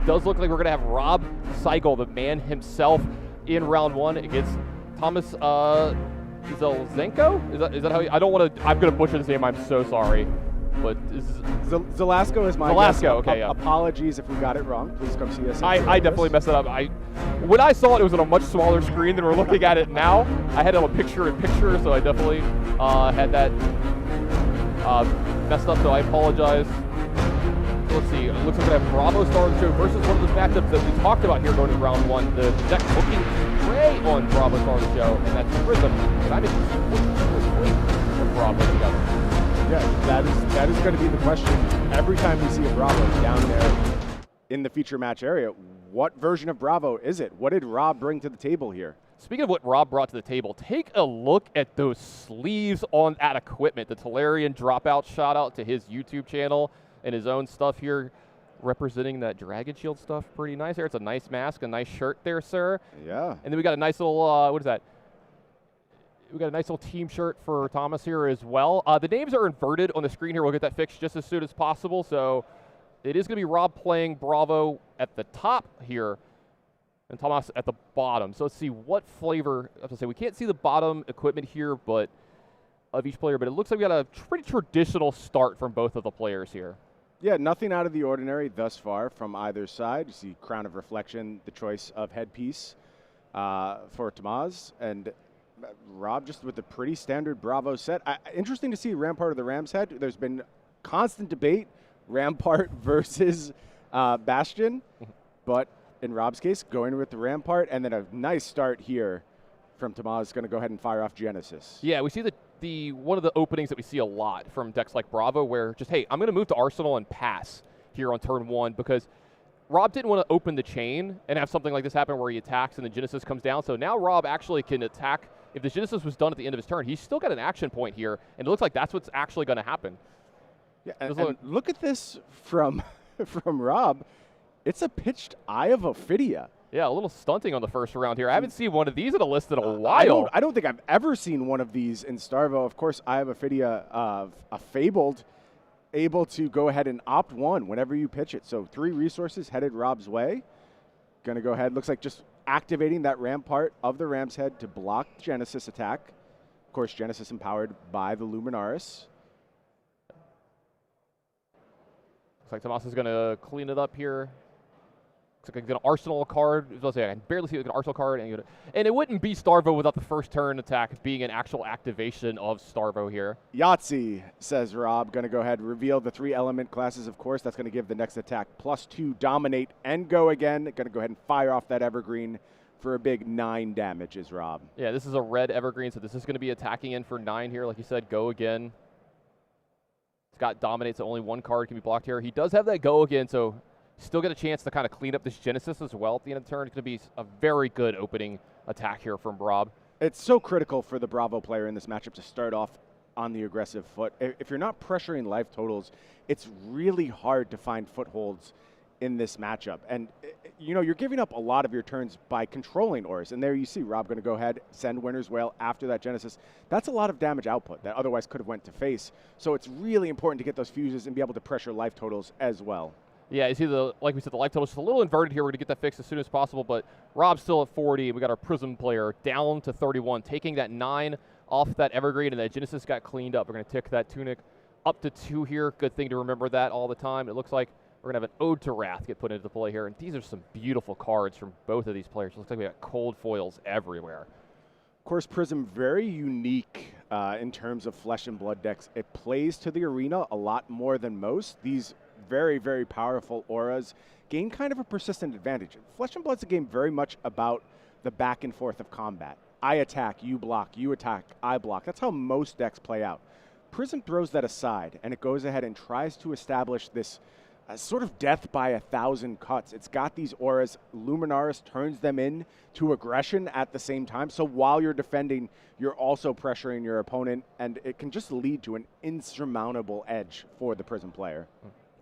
it does look like we're going to have Rob Cygul, the man himself, in round 1 against Thomas Zelazko? Is that how you, I don't want to, I'm going to butcher this name, I'm so sorry. But Zelazko is my Zelazko, guess. okay, yeah. Apologies if we got it wrong. Please come see us. I definitely messed it up. When I saw it, it was on a much smaller screen than we're looking at it now. I had it on picture-in-picture, so I definitely had that messed up, so I apologize. So let's see, it looks like we have Bravo Star of the Show versus one of those matchups that we talked about here going to round 1. The deck looking great on Bravo Star of the Show, and that's Prism. And I'm interested with Bravo together. Yeah, that is going to be the question. Every time we see a Bravo down there in the feature match area, what version of Bravo is it? What did Rob bring to the table here? Speaking of what Rob brought to the table, take a look at those sleeves on that equipment. The Tolarian dropout shout out to his YouTube channel and his own stuff here representing that Dragon Shield stuff. Pretty nice there. It's a nice mask, a nice shirt there, sir. Yeah. And then we got a nice little, what is that? We got a nice little team shirt for Thomas here as well. The names are inverted on the screen here. We'll get that fixed just as soon as possible. So it is going to be Rob playing Bravo at the top here and Thomas at the bottom. So let's see what flavor. I have to say, we can't see the bottom equipment here but of each player, but it looks like we got a pretty traditional start from both of the players here. Yeah, nothing out of the ordinary thus far from either side. You see Crown of Reflection, the choice of headpiece for Thomasz, and Rob just with a pretty standard Bravo set. Interesting to see Rampart of the Ram's Head. There's been constant debate, Rampart versus Bastion, but in Rob's case, going with the Rampart, and then a nice start here from Thomasz. Going to go ahead and fire off Genesis. Yeah, we see the one of the openings that we see a lot from decks like Bravo, where just, hey, I'm going to move to Arsenal and pass here on turn 1 because Rob didn't want to open the chain and have something like this happen where he attacks and the Genesis comes down. So now Rob actually can attack. If the Genesis was done at the end of his turn, he's still got an action point here, and it looks like that's what's actually going to happen. Yeah, and look at this from Rob. It's a pitched Eye of Ophidia. Yeah, a little stunting on the first round here. I haven't seen one of these in a list in a while. I don't think I've ever seen one of these in Starvo. Of course, Eye of Ophidia, a Fabled, able to go ahead and opt 1 whenever you pitch it. So 3 resources headed Rob's way. Going to go ahead. Looks like just activating that Rampart of the Ram's Head to block Genesis attack. Of course, Genesis empowered by the Luminaris. Looks like Thomas is going to clean it up here. Looks like he's going to Arsenal a card. I can barely see an Arsenal card. And it wouldn't be Starvo without the first turn attack being an actual activation of Starvo here. Yahtzee, says Rob. Going to go ahead and reveal the 3 element classes, of course. That's going to give the next attack +2, dominate, and go again. Going to go ahead and fire off that Evergreen for a big 9 damage is Rob. Yeah, this is a red Evergreen, so this is going to be attacking in for 9 here. Like you said, go again. It's got dominate, so only 1 card can be blocked here. He does have that go again, so still get a chance to kind of clean up this Genesis as well at the end of the turn. It's going to be a very good opening attack here from Rob. It's so critical for the Bravo player in this matchup to start off on the aggressive foot. If you're not pressuring life totals, it's really hard to find footholds in this matchup. And, you know, you're giving up a lot of your turns by controlling auras. And there you see Rob going to go ahead, send Winter's Wail after that Genesis. That's a lot of damage output that otherwise could have went to face. So it's really important to get those fuses and be able to pressure life totals as well. Yeah, you see, like we said, the life total is just a little inverted here. We're going to get that fixed as soon as possible, but Rob's still at 40. We got our Prism player down to 31, taking that 9 off that Evergreen, and that Genesis got cleaned up. We're going to tick that Tunic up to 2 here. Good thing to remember that all the time. It looks like we're going to have an Ode to Wrath get put into play here, and these are some beautiful cards from both of these players. It looks like we got cold foils everywhere. Of course, Prism, very unique in terms of Flesh and Blood decks. It plays to the arena a lot more than most. These very, very powerful auras gain kind of a persistent advantage. Flesh and Blood's a game very much about the back and forth of combat. I attack, you block, you attack, I block. That's how most decks play out. Prism throws that aside, and it goes ahead and tries to establish this sort of death by 1,000 cuts. It's got these auras. Luminaris turns them in to aggression at the same time. So while you're defending, you're also pressuring your opponent, and it can just lead to an insurmountable edge for the Prism player.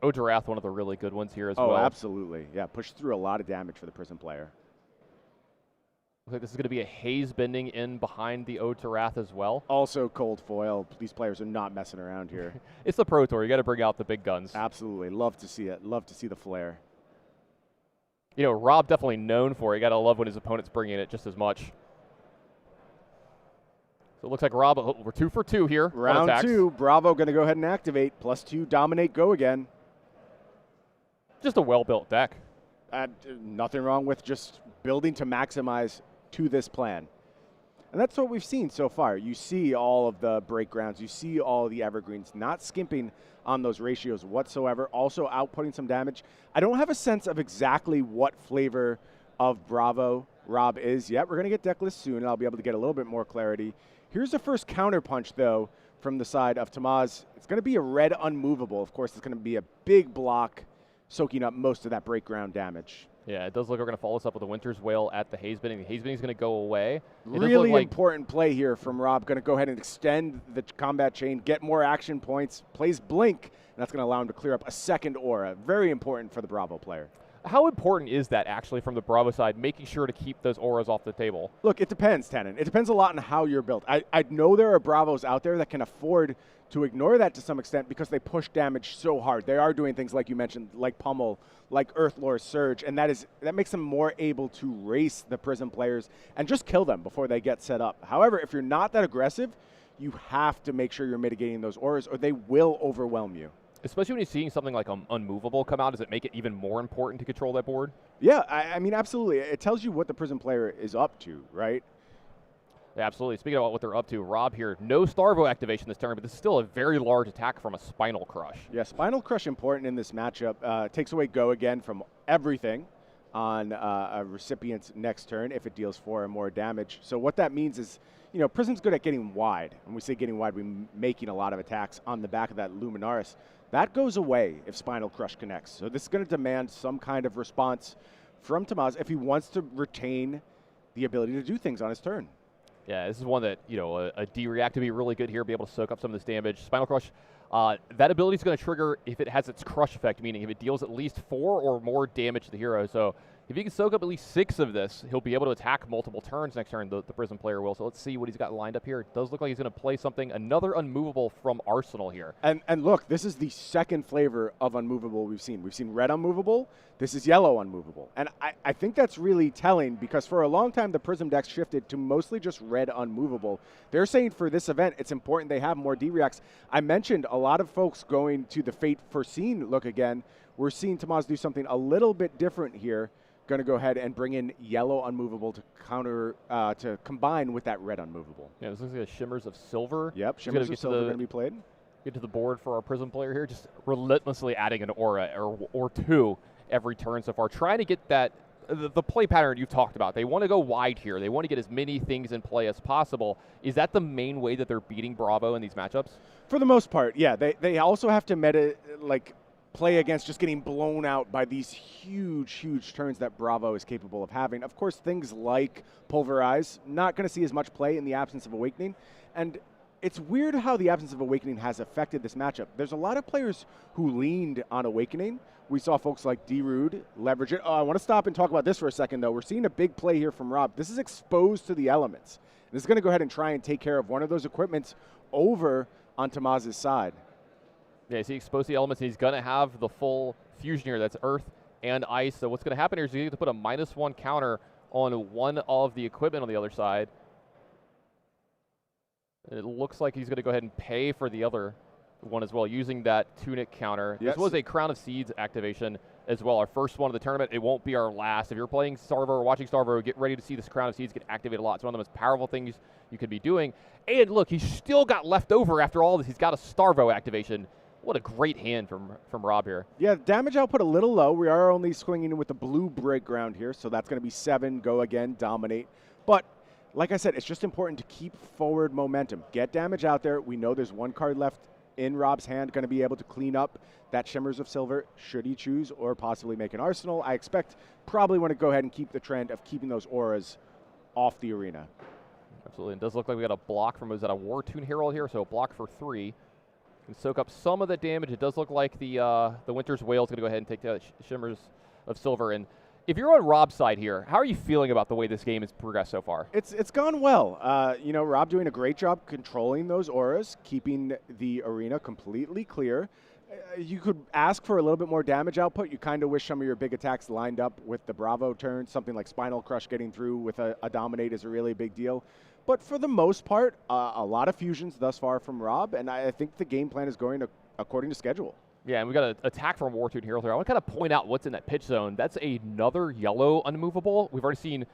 Ode to Wrath, one of the really good ones here as well. Oh, absolutely. Yeah, push through a lot of damage for the Prism player. Looks like this is going to be a haze bending in behind the Ode to Wrath as well. Also cold foil. These players are not messing around here. It's the Pro Tour. You got to bring out the big guns. Absolutely. Love to see it. Love to see the flare. You know, Rob definitely known for it. You got to love when his opponent's bringing it just as much. So it looks like Rob, we're 2 for 2 here. Round 2, Bravo going to go ahead and activate. +2, dominate, go again. Just a well-built deck. Nothing wrong with just building to maximize to this plan. And that's what we've seen so far. You see all of the break grounds. You see all of the evergreens, not skimping on those ratios whatsoever, also outputting some damage. I don't have a sense of exactly what flavor of Bravo Rob is yet. We're going to get deck list soon, and I'll be able to get a little bit more clarity. Here's the first counterpunch, though, from the side of Thomasz. It's going to be a red unmovable. Of course, it's going to be a big block, soaking up most of that break ground damage. Yeah, it does look like we're going to follow this up with the Winter's Wail at the Hazebending. The Hazebending is going to go away. Really important play here from Rob. Going to go ahead and extend the combat chain, get more action points, plays Blink, and that's going to allow him to clear up a second aura. Very important for the Bravo player. How important is that actually from the Bravo side, making sure to keep those auras off the table? Look, it depends, Tannen. It depends a lot on how you're built. I know there are Bravos out there that can afford to ignore that to some extent because they push damage so hard. They are doing things like you mentioned, like Pummel, like Earthlore Surge, and that makes them more able to race the Prism players and just kill them before they get set up. However, if you're not that aggressive, you have to make sure you're mitigating those auras or they will overwhelm you. Especially when you're seeing something like Unmovable come out, does it make it even more important to control that board? Yeah, I mean, absolutely. It tells you what the Prism player is up to, right? Yeah, absolutely. Speaking about what they're up to, Rob here, no Starvo activation this turn, but this is still a very large attack from a Spinal Crush. Yeah, Spinal Crush important in this matchup. Takes away Go again from everything on a recipient's next turn if it deals 4 or more damage. So what that means is, you know, Prism's good at getting wide. When we say getting wide, we're making a lot of attacks on the back of that Luminaris. That goes away if Spinal Crush connects. So this is going to demand some kind of response from Thomasz if he wants to retain the ability to do things on his turn. Yeah, this is one that, you know, a D-React to be really good here, be able to soak up some of this damage. Spinal Crush, that ability is going to trigger if it has its crush effect, meaning if it deals at least 4 or more damage to the hero. So if he can soak up at least 6 of this, he'll be able to attack multiple turns next turn, the Prism player will. So let's see what he's got lined up here. It does look like he's going to play something, another Unmovable from Arsenal here. And look, this is the second flavor of Unmovable we've seen. We've seen red Unmovable. This is yellow Unmovable. And I think that's really telling because for a long time, the Prism decks shifted to mostly just red Unmovable. They're saying for this event, it's important they have more D-Reacts. I mentioned a lot of folks going to the Fate Foreseen look again. We're seeing Thomasz do something a little bit different here. Going to go ahead and bring in yellow Unmovable to counter, to combine with that red Unmovable. Yeah, this looks like a Shimmers of Silver. Yep, Shimmers of Silver going to be played. Get to the board for our Prism player here, just relentlessly adding an aura or 2 every turn so far, trying to get that, the play pattern you've talked about. They want to go wide here. They want to get as many things in play as possible. Is that the main way that they're beating Bravo in these matchups? For the most part, yeah. They also have to play against just getting blown out by these huge turns that Bravo is capable of having. Of course, things like Pulverize, not going to see as much play in the absence of Awakening. And it's weird how the absence of Awakening has affected this matchup. There's a lot of players who leaned on Awakening. We saw folks like D-Rude leverage it. Oh, I want to stop and talk about this for a second, though. We're seeing a big play here from Rob. This is exposed to the elements. This is going to go ahead and try and take care of one of those equipments over on Thomas's side. Yeah, so he exposed the elements, and he's going to have the full fusion here. That's Earth and Ice. So what's going to happen here is you get to put a -1 counter on one of the equipment on the other side. And it looks like he's going to go ahead and pay for the other one as well, using that Tunic counter. Yes. This was a Crown of Seeds activation as well. Our first one of the tournament. It won't be our last. If you're playing Starvo or watching Starvo, get ready to see this Crown of Seeds get activated a lot. It's one of the most powerful things you could be doing. And look, he's still got left over after all this. He's got a Starvo activation. What a great hand from Rob here. Yeah, damage output a little low. We are only swinging in with the blue break ground here, so that's going to be 7. Go again, dominate. But like I said, it's just important to keep forward momentum. Get damage out there. We know there's 1 card left in Rob's hand, going to be able to clean up that Shimmers of Silver, should he choose, or possibly make an Arsenal. I expect probably want to go ahead and keep the trend of keeping those auras off the arena. Absolutely. It does look like we got a block from, is that a War Tune Herald here? So a block for 3. Can soak up some of the damage. It does look like the Winter's Wail is going to go ahead and take the Shimmers of Silver. And if you're on Rob's side here, how are you feeling about the way this game has progressed so far? It's gone well. You know, Rob doing a great job controlling those auras, keeping the arena completely clear. You could ask for a little bit more damage output. You kind of wish some of your big attacks lined up with the Bravo turn. Something like Spinal Crush getting through with a Dominate is a really big deal. But for the most part, a lot of fusions thus far from Rob, and I think the game plan is going according to schedule. Yeah, and we got an attack from War Tune Hero here. I want to kind of point out what's in that pitch zone. That's another yellow unmovable. We've already seen,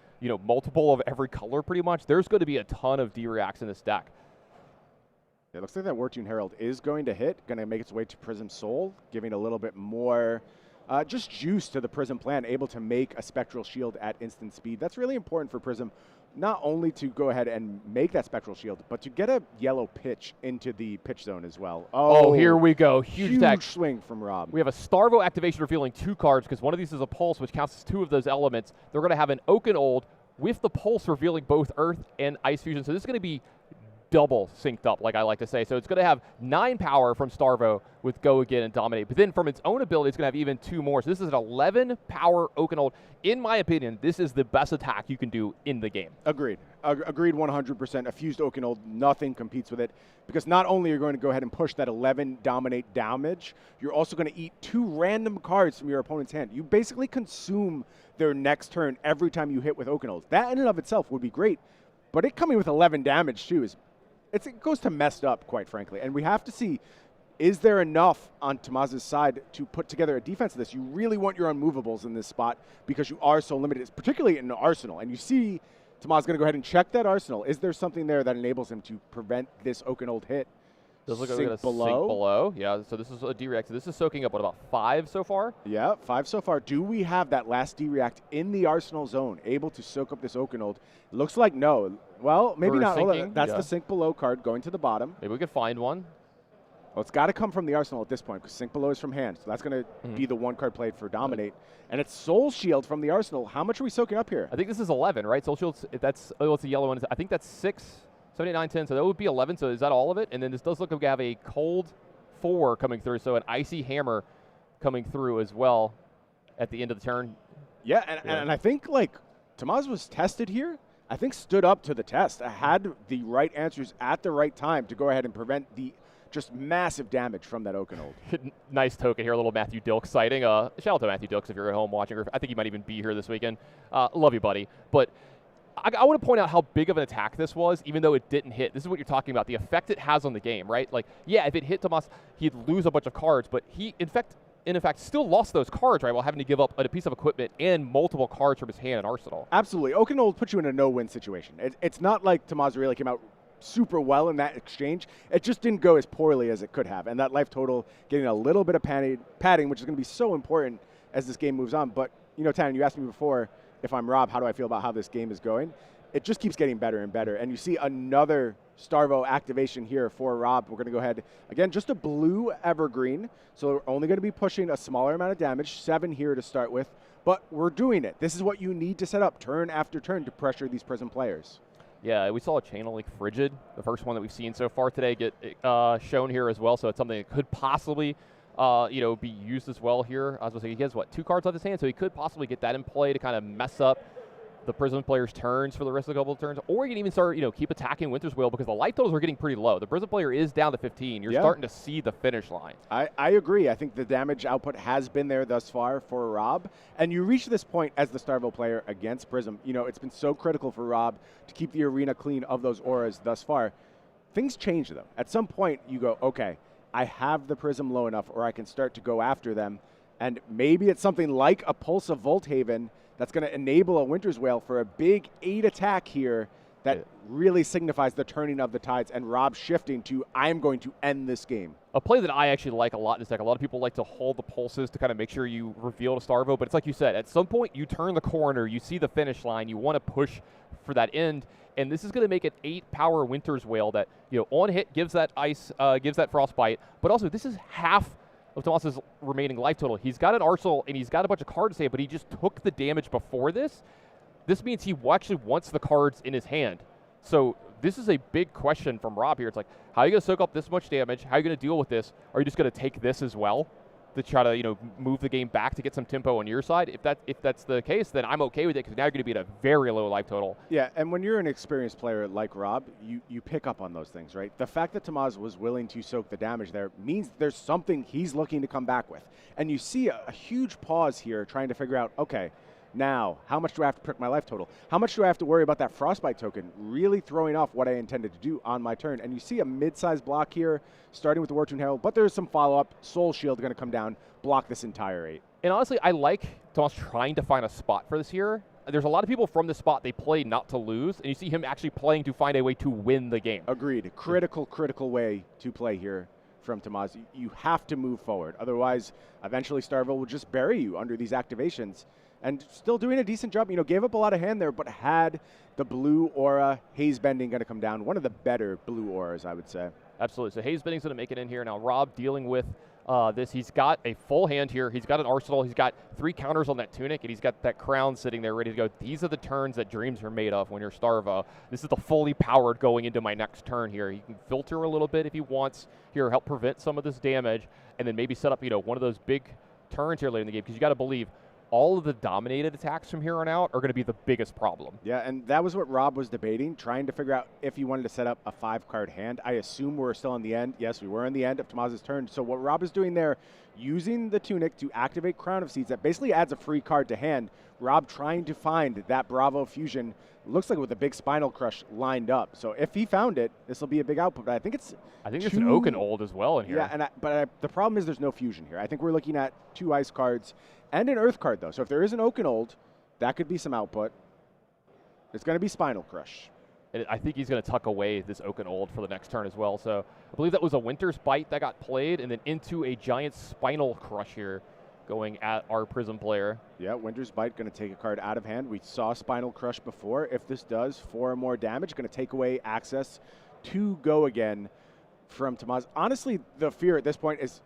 multiple of every color pretty much. There's going to be a ton of D-reacts in this deck. It looks like that War Tune Herald is going to hit, going to make its way to Prism Soul, giving a little bit more just juice to the Prism plan, able to make a Spectral Shield at instant speed. That's really important for Prism, not only to go ahead and make that Spectral Shield, but to get a yellow pitch into the pitch zone as well. Oh, here we go. Huge deck. Swing from Rob. We have a Starvo activation revealing 2 cards because one of these is a Pulse, which counts as 2 of those elements. They're going to have an Oaken Old with the Pulse revealing both Earth and Ice Fusion. So this is going to be double synced up, like I like to say. So it's going to have 9 power from Starvo with Go Again and Dominate. But then from its own ability, it's going to have even 2 more. So this is an 11 power Oaken Old. In my opinion, this is the best attack you can do in the game. Agreed. Agreed 100%. A fused Oaken Old, nothing competes with it. Because not only are you going to go ahead and push that 11 Dominate damage, you're also going to eat 2 random cards from your opponent's hand. You basically consume their next turn every time you hit with Oaken Old. That in and of itself would be great. But it coming with 11 damage too it goes to messed up, quite frankly. And we have to see, is there enough on Thomas's side to put together a defense of this? You really want your unmovables in this spot because you are so limited, particularly in the Arsenal. And you see Thomas going to go ahead and check that Arsenal. Is there something there that enables him to prevent this Oaken Old hit? Does look like we're going to sink below. Yeah, so this is a D-React. So this is soaking up, about 5 so far? Yeah, 5 so far. Do we have that last D-React in the Arsenal zone able to soak up this Oaken Old? Looks like no. Well, maybe not. That's the sink below card going to the bottom. Maybe we could find one. Well, it's got to come from the Arsenal at this point because sink below is from hand. So that's going to be the 1 card played for Dominate. And it's Soul Shield from the Arsenal. How much are we soaking up here? I think this is 11, right? Soul Shield, it's a yellow one. I think that's 6. 7, 8, 9, 10, so that would be 11, so is that all of it? And then this does look like we have a cold 4 coming through, so an Icy Hammer coming through as well at the end of the turn. Yeah, and I think, Thomas was tested here. I think stood up to the test. Had the right answers at the right time to go ahead and prevent the just massive damage from that Oaken Old. Nice token here, a little Matthew Dilks sighting. Shout out to Matthew Dilks if you're at home watching, or I think he might even be here this weekend. Love you, buddy. But I want to point out how big of an attack this was, even though it didn't hit. This is what you're talking about, the effect it has on the game, right? If it hit Thomas, he'd lose a bunch of cards, but he, in fact, still lost those cards, right, while having to give up a piece of equipment and multiple cards from his hand in Arsenal. Absolutely. Oaken Old puts you in a no-win situation. It's not like Thomas really came out super well in that exchange. It just didn't go as poorly as it could have, and that life total getting a little bit of padding, which is going to be so important as this game moves on. But, Tanner, you asked me before, if I'm Rob, how do I feel about how this game is going? It just keeps getting better and better. And you see another Starvo activation here for Rob. We're going to go ahead, again, just a blue Evergreen. So we're only going to be pushing a smaller amount of damage, 7 here to start with. But we're doing it. This is what you need to set up turn after turn to pressure these Prism players. Yeah, we saw a Channel Link Frigid, the first one that we've seen so far today, get shown here as well. So it's something that could possibly be used as well here. I was going to say, he has, 2 cards left his hand, so he could possibly get that in play to kind of mess up the Prism player's turns for the rest of the couple of turns. Or you can even start, keep attacking Winter's Wheel because the life totals are getting pretty low. The Prism player is down to 15. You're starting to see the finish line. I agree. I think the damage output has been there thus far for Rob. And you reach this point as the Starvo player against Prism. It's been so critical for Rob to keep the arena clean of those auras thus far. Things change, though. At some point, you go, okay, I have the Prism low enough, or I can start to go after them. And maybe it's something like a Pulse of Volthaven that's going to enable a Winter's Wail for a big 8 attack here that really signifies the turning of the tides and Rob shifting to, I'm going to end this game. A play that I actually like a lot in this deck, a lot of people like to hold the pulses to kind of make sure you reveal to Starvo, but it's like you said, at some point you turn the corner, you see the finish line, you want to push for that end, and this is going to make an 8 power Winter's Wail that, on hit gives that ice, gives that frostbite, but also this is half of Thomas's remaining life total. He's got an Arsenal and he's got a bunch of cards to say, but he just took the damage before this. This means he actually wants the cards in his hand. So this is a big question from Rob here. It's like, how are you going to soak up this much damage? How are you going to deal with this? Are you just going to take this as well? to try to, you know, move the game back to get some tempo on your side. If that's the case, then I'm okay with it because now you're going to be at a very low life total. Yeah, and when you're an experienced player like Rob, you pick up on those things, right? The fact that Thomasz was willing to soak the damage there means there's something he's looking to come back with. And you see a huge pause here trying to figure out, okay, now, how much do I have to prick my life total? How much do I have to worry about that Frostbite token really throwing off what I intended to do on my turn? And you see a mid-sized block here, starting with the War Tune Herald, but there's some follow-up. Soul Shield going to come down, block this entire 8. And honestly, I like Thomas trying to find a spot for this here. There's a lot of people from this spot, they play not to lose, and you see him actually playing to find a way to win the game. Agreed. Critical way to play here from Thomasz. You have to move forward. Otherwise, eventually Starvo will just bury you under these activations. And still doing a decent job. You know, gave up a lot of hand there, but had the blue aura, Haze Bending going to come down. One of the better blue auras, I would say. Absolutely. So Haze Bending's going to make it in here. Now Rob dealing with this. He's got a full hand here. He's got an arsenal. He's got 3 counters on that tunic, and he's got that crown sitting there ready to go. These are the turns that dreams are made of when you're Starvo. This is the fully powered going into my next turn here. He can filter a little bit if he wants here, help prevent some of this damage, and then maybe set up, you know, one of those big turns here later in the game, because you got to believe all of the dominated attacks from here on out are going to be the biggest problem. Yeah, and that was what Rob was debating, trying to figure out if he wanted to set up a 5-card hand. I assume we're still on the end. Yes, we were in the end of Thomas's turn. So what Rob is doing there, using the tunic to activate Crown of Seeds, that basically adds a free card to hand. Rob trying to find that Bravo fusion, looks like with a big Spinal Crush lined up. So if he found it, this will be a big output. But I think there's an Oaken Old as well in here. Yeah, but the problem is there's no fusion here. I think we're looking at 2 ice cards and an Earth card, though. So if there is an Oaken Old, that could be some output. It's going to be Spinal Crush. And I think he's going to tuck away this Oaken Old for the next turn as well. So I believe that was a Winter's Bite that got played, and then into a giant Spinal Crush here going at our Prism player. Yeah, Winter's Bite going to take a card out of hand. We saw Spinal Crush before. If this does 4 or more damage, going to take away access to Go Again from Thomasz. Honestly, the fear at this point is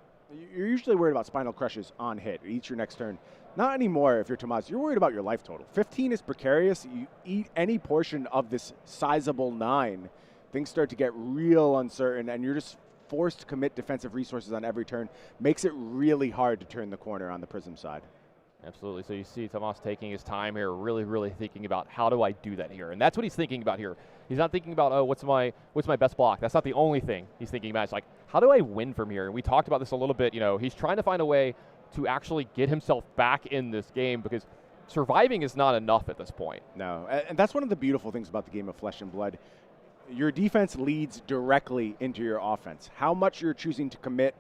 you're usually worried about Spinal Crushes on hit. Eat your next turn. Not anymore if you're Thomasz. You're worried about your life total. 15 is precarious. You eat any portion of this sizable 9, things start to get real uncertain, and you're just forced to commit defensive resources on every turn. Makes it really hard to turn the corner on the Prism side. Absolutely. So you see Thomasz taking his time here, really thinking about how do I do that here, and that's what he's thinking about here. He's not thinking about, oh, what's my best block. That's not the only thing he's thinking about. It's like, how do I win from here? And we talked about this a little bit. You know, he's trying to find a way to actually get himself back in this game because surviving is not enough at this point. No, and that's one of the beautiful things about the game of Flesh and Blood. Your defense leads directly into your offense. How much you're choosing to commit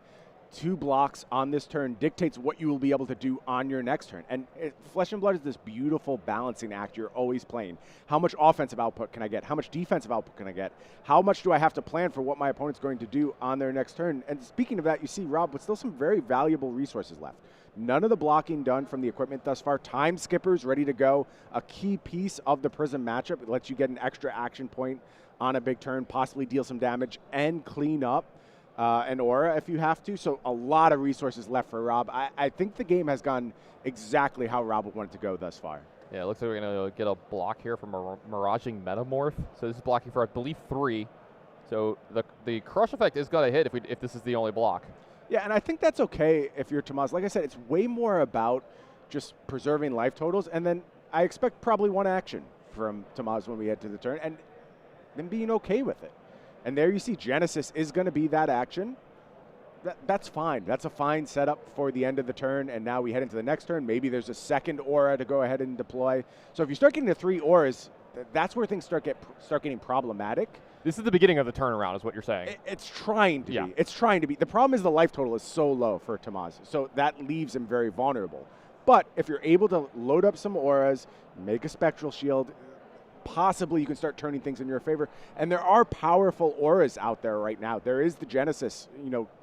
2 blocks on this turn dictates what you will be able to do on your next turn. And Flesh and Blood is this beautiful balancing act you're always playing. How much offensive output can I get? How much defensive output can I get? How much do I have to plan for what my opponent's going to do on their next turn? And speaking of that, you see Rob with still some very valuable resources left. None of the blocking done from the equipment thus far. Time skippers ready to go. A key piece of the Prism matchup. It lets you get an extra action point on a big turn, possibly deal some damage and clean up an aura if you have to. So a lot of resources left for Rob. I think the game has gone exactly how Rob would want it to go thus far. Yeah, it looks like we're going to get a block here from a Miraging Metamorph. So this is blocking for, I believe, 3. So the crush effect is going to hit if this is the only block. Yeah, and I think that's okay if you're Thomasz. Like I said, it's way more about just preserving life totals. And then I expect probably 1 action from Thomasz when we head to the turn, and then being okay with it. And there you see Genesis is going to be that action. That's fine. That's a fine setup for the end of the turn, and now we head into the next turn. Maybe there's a second aura to go ahead and deploy. So if you start getting to 3 auras, that's where things start getting problematic. This is the beginning of the turnaround is what you're saying. It's trying to be. It's trying to be. The problem is the life total is so low for Thomasz, so that leaves him very vulnerable. But if you're able to load up some auras, make a Spectral Shield, possibly you can start turning things in your favor. And there are powerful auras out there right now. There is the Genesis,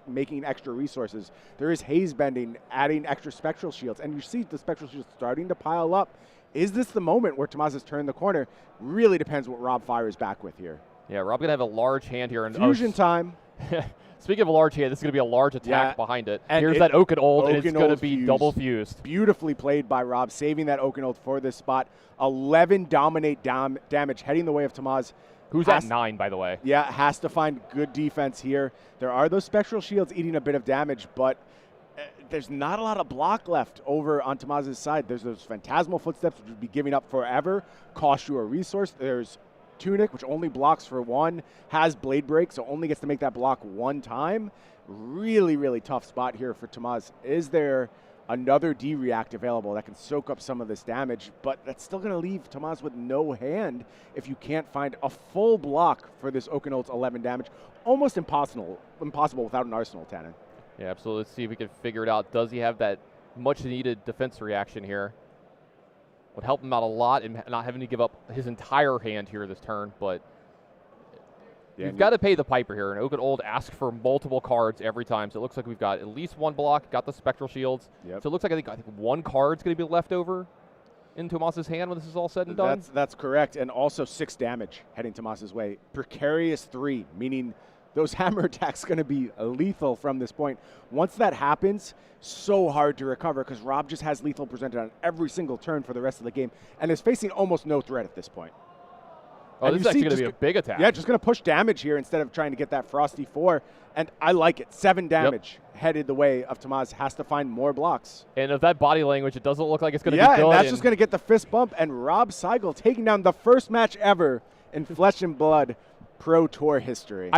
making extra resources. There is Haze Bending, adding extra Spectral Shields. And you see the Spectral Shields starting to pile up. Is this the moment where Thomasz has turned the corner? Really depends what Rob fires back with here. Yeah, Rob going to have a large hand here. And Fusion time. Speaking of a large hand, this is going to be a large attack behind it. And here's that Oaken Old, and it's going to be double fused. Beautifully played by Rob, saving that Oaken Old for this spot. 11 dominate damage heading the way of Thomasz. Who's at 9, by the way. Yeah, has to find good defense here. There are those Spectral Shields eating a bit of damage, but there's not a lot of block left over on Thomas's side. There's those Phantasmal Footsteps, which would be giving up forever, cost you a resource. There's Tunic, which only blocks for 1, has Blade Break, so only gets to make that block 1 time. Really, really tough spot here for Thomas. Is there another D-React available that can soak up some of this damage? But that's still going to leave Thomas with no hand if you can't find a full block for this Oakenolt's 11 damage. Almost impossible without an Arsenal Tannin. Yeah, absolutely. Let's see if we can figure it out. Does he have that much-needed defense reaction here? Would help him out a lot in not having to give up his entire hand here this turn, but yeah, you've got to pay the piper here. And Oakenold asks for multiple cards every time, so it looks like we've got at least 1 block, got the Spectral Shields. Yep. So it looks like I think 1 card's going to be left over in Tomas's hand when this is all said and done. That's correct, and also 6 damage heading Tomas's way. Precarious 3, meaning those hammer attacks going to be lethal from this point. Once that happens, so hard to recover because Rob just has lethal presented on every single turn for the rest of the game and is facing almost no threat at this point. Oh, and this is actually going to be a big attack. Yeah, just going to push damage here instead of trying to get that Frosty 4. And I like it. 7 damage headed the way of Tomas. Has to find more blocks. And of that body language, it doesn't look like it's going to be good. Yeah, and that's just going to get the fist bump. And Rob Cygul taking down the first match ever in Flesh and Blood Pro Tour history.